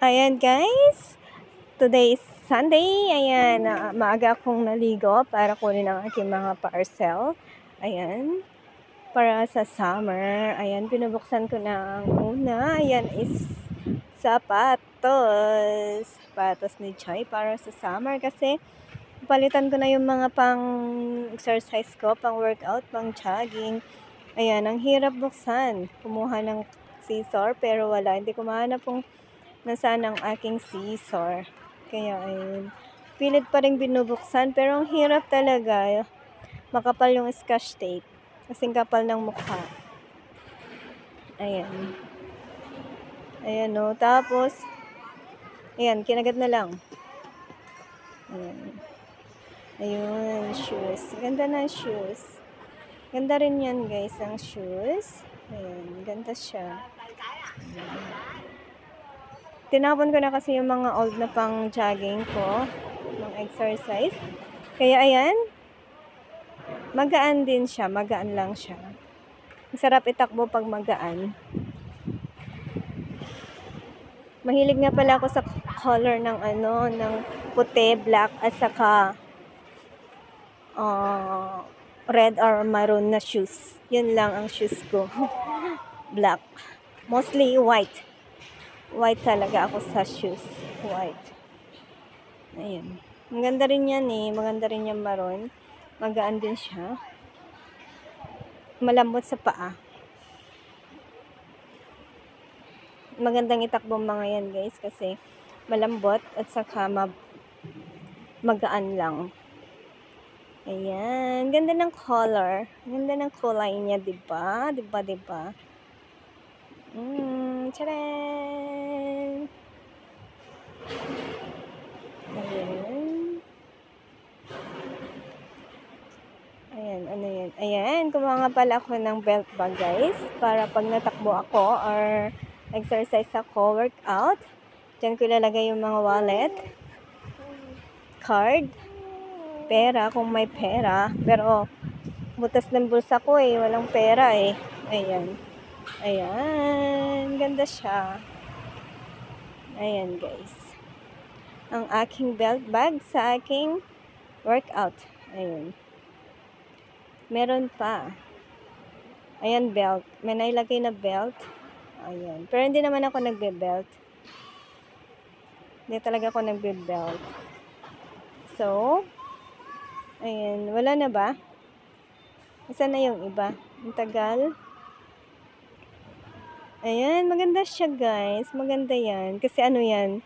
Ayan guys, today is Sunday. Ayan, maaga akong naligo para kunin ang aking mga parcel. Ayan, para sa summer. Ayan, pinubuksan ko na ang una. Ayan is sapatos. Sapatos ni Chai para sa summer kasi palitan ko na yung mga pang exercise ko, pang workout, pang jogging. Ayan, ang hirap buksan. Kumuha ng scissor pero wala. Hindi ko mahanap kung nasaan ang aking scissor. Kaya ayun, pilit pa rin binubuksan pero ang hirap talaga. Makapal yung scotch tape. Kasing kapal ng mukha. Ayan. Ayan o. Tapos, ayan, kinagat na lang. Ayan. Ayun, shoes. Ganda na shoes. Ganda rin yan guys, ang shoes. Ayan, ganda siya. Tinapon ko na kasi yung mga old na pang jogging ko, pang exercise. Kaya ayan, magaan din siya, magaan lang siya. Masarap itakbo pag magaan. Mahilig nga pala ako sa color ng ng puti, black, at saka red or maroon na shoes. Yun lang ang shoes ko. Black. Mostly white. White talaga ako sa shoes. White. Ayan. Maganda rin yan eh. Maganda rin yung maroon. Magaan din siya. Malambot sa paa. Magandang itakbo mga yan guys kasi malambot at saka magaan lang. Ayan. Ganda ng color. Ganda ng kulay niya, diba? Diba? Tcharan! Ayan, ano yan? Ayan, kumuha nga pala ako ng belt bag guys. Para pag natakbo ako or exercise ako, workout. Diyan ko ilalagay yung mga wallet, card, pera kung may pera. Pero butas ng bulsa ko eh, walang pera eh. Ayan. Ayan, ganda siya. Ayan guys. Ang aking belt bag sa aking workout. Ayan. Meron pa. Ayan, belt. May nailagay na belt. Ayan. Pero hindi naman ako nagbe-belt. Hindi talaga ako nagbe-belt. So, ayan. Wala na ba? Isa na yung iba. Ang tagal. Ayan, maganda siya guys. Maganda yan. Kasi ano yan,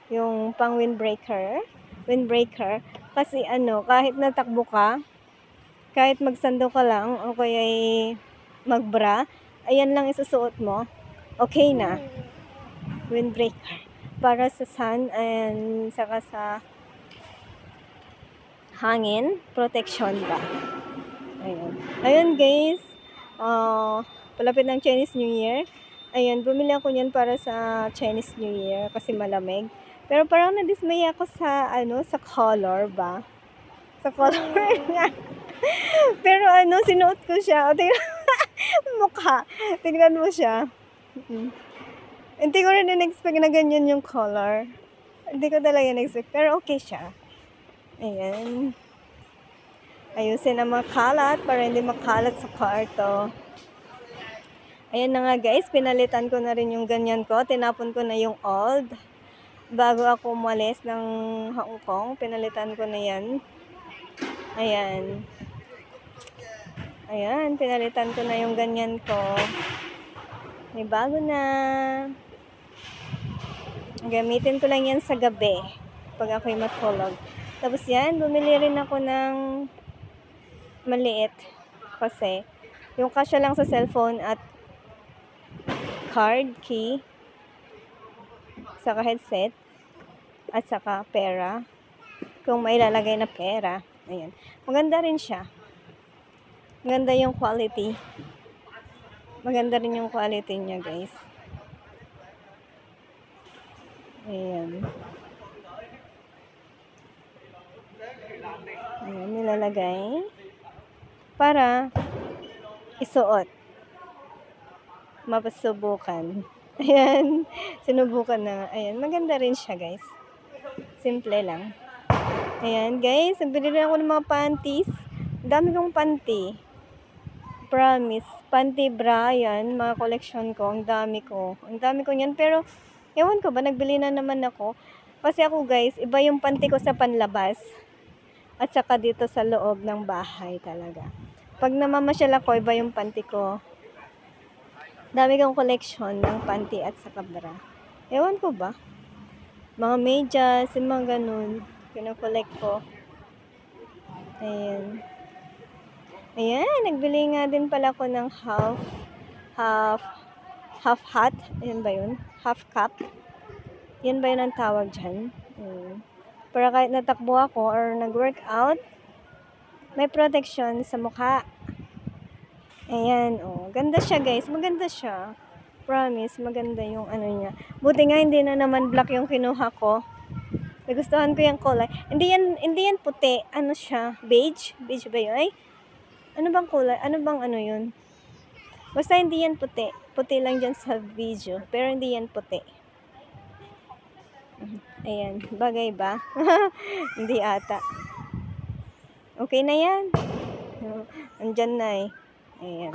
yung pang windbreaker. Windbreaker. Kasi kahit natakbo ka, kahit magsando ka lang, o kaya magbra, ayan lang isusuot mo, okay na. Windbreaker. Para sa sun and saka sa hangin, protection ba. Ayan. Ayun guys, palapit ng Chinese New Year. Ayan, bumili ako niyan para sa Chinese New Year kasi malamig. Pero parang nadismaya ako sa sa color ba? Sa color nga. Pero sinuot ko siya. O, mukha. Tingnan mo siya. Hindi ko rin in-expect na ganyan yung color. Hindi ko talaga in-expect. Pero okay siya. Ayan. Ayusin ang mga kalat para hindi makalat sa kwarto. Ayan na nga guys, pinalitan ko na rin yung ganyan ko. Tinapon ko na yung old. Bago ako umalis ng Hong Kong, pinalitan ko na yan. Ayan. Ayan, pinalitan ko na yung ganyan ko. May bago na. Gamitin ko lang yan sa gabi. Pag ako'y matulog. Tapos yan, bumili rin ako ng maliit. Kasi, yung kasya lang sa cellphone at card, key, saka headset, at saka pera. Kung may lalagay na pera. Ayan. Maganda rin siya. Maganda yung quality. Maganda rin yung quality niya, guys. Ayan. Ayan, nilalagay. Para isuot. Mapasubukan. Ayan, sinubukan na nga. Ayan, maganda rin siya, guys. Simple lang. Ayan, guys, nagbili rin ako ng mga panties. Ang dami kong panty. Promise. Panty bra, yan, mga collection ko. Ang dami ko. Ang dami ko niyan. Pero, ewan ko ba, nagbili na naman ako. Kasi ako, guys, iba yung panty ko sa panlabas. At saka dito sa loob ng bahay talaga. Pag namamasyal ako, iba yung panty ko. Dami kong collection ng panty at saka bra. Ewan ko ba? Mga medyas, yung mga ganun. Kino-collect ko. Ayan. Ayan, nagbili nga din pala ako ng half hat. Ayan ba yun? Half cup. Yan ba yun ang tawag dyan? Para kahit natakbo ako or nag-workout, may protection sa mukha. Ayan, oh. Ganda siya, guys. Maganda siya. Promise, maganda yung ano niya. Buti nga hindi na naman black yung kinuha ko. Nagustuhan ko yung kulay. Hindi yan puti. Ano siya? Beige? Beige ba yun? Ay, ano bang kulay? Ano bang ano yun? Basta hindi yan puti. Puti lang dyan sa video. Pero hindi yan puti. Ayan. Bagay ba? Hindi ata. Okay na yan. Andyan na eh. Ayan.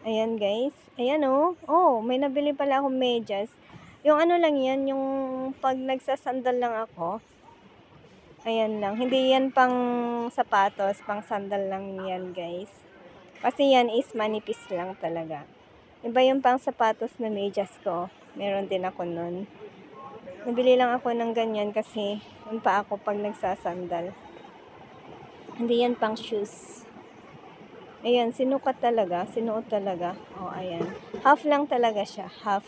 Ayan, guys. Ayan, oh. Oh, may nabili pala akong medyas. Yung ano lang yan, yung pag nagsasandal lang ako. Ayan lang. Hindi yan pang sapatos, pang sandal lang yan, guys. Kasi yan is manipis lang talaga. Iba yung pang sapatos na medyas ko. Meron din ako nun. Nabili lang ako ng ganyan kasi yun pa ako pag nagsasandal. Hindi yan pang shoes. Ayan, sinukat talaga. Sinuot talaga. O, ayan. Half lang talaga siya. Half.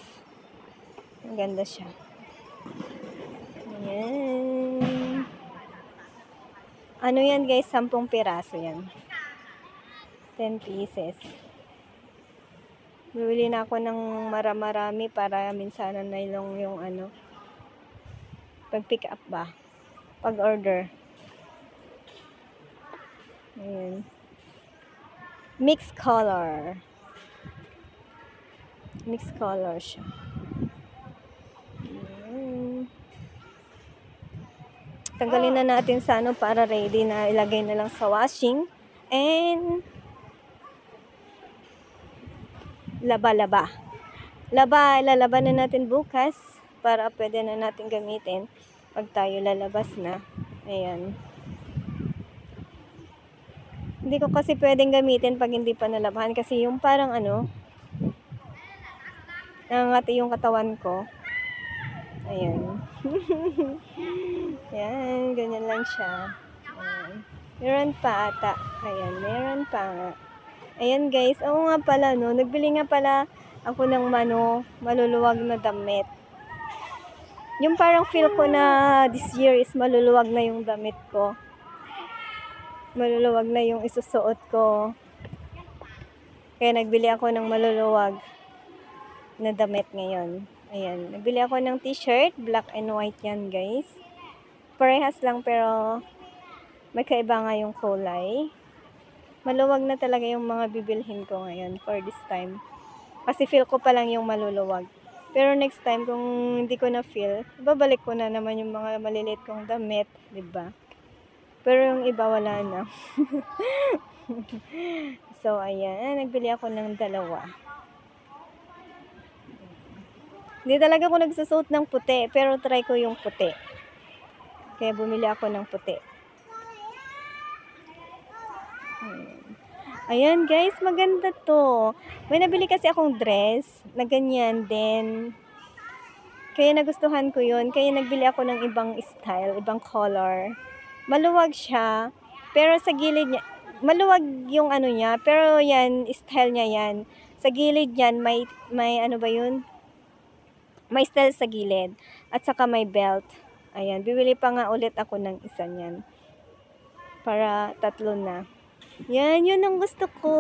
Ang ganda siya. Ayan. Ano yan, guys? 10 piraso yan. 10 pieces. Bibili na ako ng marami para minsanan na yung ano. Pag-pick up ba? Pag-order. Ayan. Mixed color. Mixed color siya. Tanggalin na natin sa ano para ready na ilagay na lang sa washing. And laba. Ilalaban na natin bukas para pwede na natin gamitin pag tayo lalabas na. Ayan. Hindi ko kasi pwedeng gamitin pag hindi pa nalabahan kasi yung parang ano, nangangati yung katawan ko. Ayan. Ayan, ganyan lang siya. Ayan. Meron pa ata. Ayan, meron pa nga. Ayan, guys. Oo nga pala, no. Nagbili nga pala ako ng maluluwag na damit. Yung parang feel ko na this year is maluluwag na yung damit ko. Maluluwag na yung isusuot ko. Kaya nagbili ako ng maluluwag na damit ngayon. Ayan. Nagbili ako ng t-shirt. Black and white yan, guys. Parehas lang pero may kaiba nga yung kulay. Maluwag na talaga yung mga bibilhin ko ngayon for this time. Kasi feel ko pa lang yung maluluwag. Pero next time, kung hindi ko na feel, babalik ko na naman yung mga maliliit kong damit. Diba? Pero yung iba wala na. So, ayan. Nagbili ako ng 2. Hindi talaga ako nagsusuot ng puti. Pero try ko yung puti. Kaya bumili ako ng puti. Ayan, guys. Maganda to. May nabili kasi akong dress na ganyan din. Kaya nagustuhan ko yun. Kaya nagbili ako ng ibang style, ibang color. Maluwag siya, pero sa gilid niya, maluwag yung ano niya, pero yan, style niya yan. Sa gilid niyan, may ano ba yun? May style sa gilid. At saka may belt. Ayan, bibili pa nga ulit ako ng isa niyan. Para 3 na. Yan, yun ang gusto ko.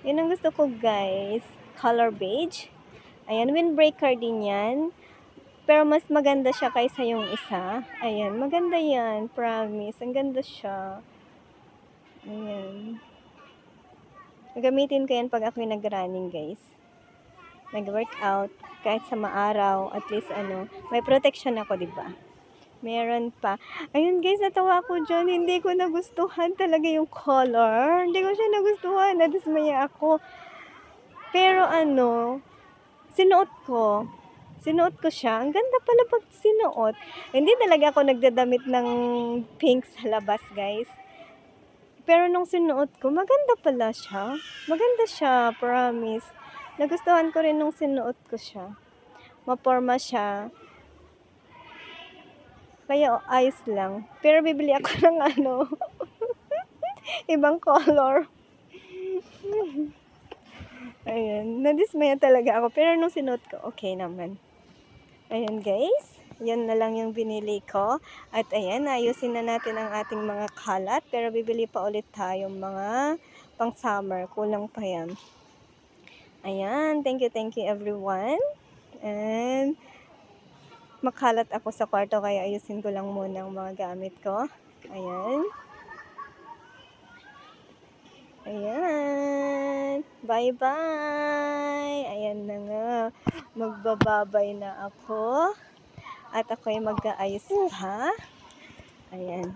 Yun ang gusto ko, guys. Color beige. Ayan, windbreaker din yan. Pero mas maganda siya kaysa yung isa. Ayan, maganda yan. Promise. Ang ganda siya. Ayan. Gagamitin ko yan pag ako'y nag-running, guys. nag-workout, kahit sa maaraw, at least may protection ako, di ba? Meron pa. Ayun guys, natawa ako dyan. Hindi ko nagustuhan talaga yung color. Hindi ko siya nagustuhan. Nadismaya ako. Pero sinuot ko. Sinuot ko siya. Ang ganda pala pag sinuot. Hindi talaga ako nagdadamit ng pink sa labas, guys. Pero nung sinuot ko, maganda pala siya. Maganda siya, promise. Nagustuhan ko rin nung sinuot ko siya. Maporma siya. Kaya ayos lang. Pero bibili ako ng ibang color. Ayan. Nadismaya talaga ako. Pero nung sinuot ko, okay naman. Ayan guys. Yan na lang yung binili ko. At ayan, ayusin na natin ang ating mga kalat. Pero bibili pa ulit tayong mga pang summer. Kulang pa yan. Ayan. Thank you everyone. And makalat ako sa kwarto kaya ayusin ko lang muna ang mga gamit ko. Ayan. Ayan. Bye-bye. Ayan na nga. Magbababay na ako. At ako'y mag-aayos pa. Ayan.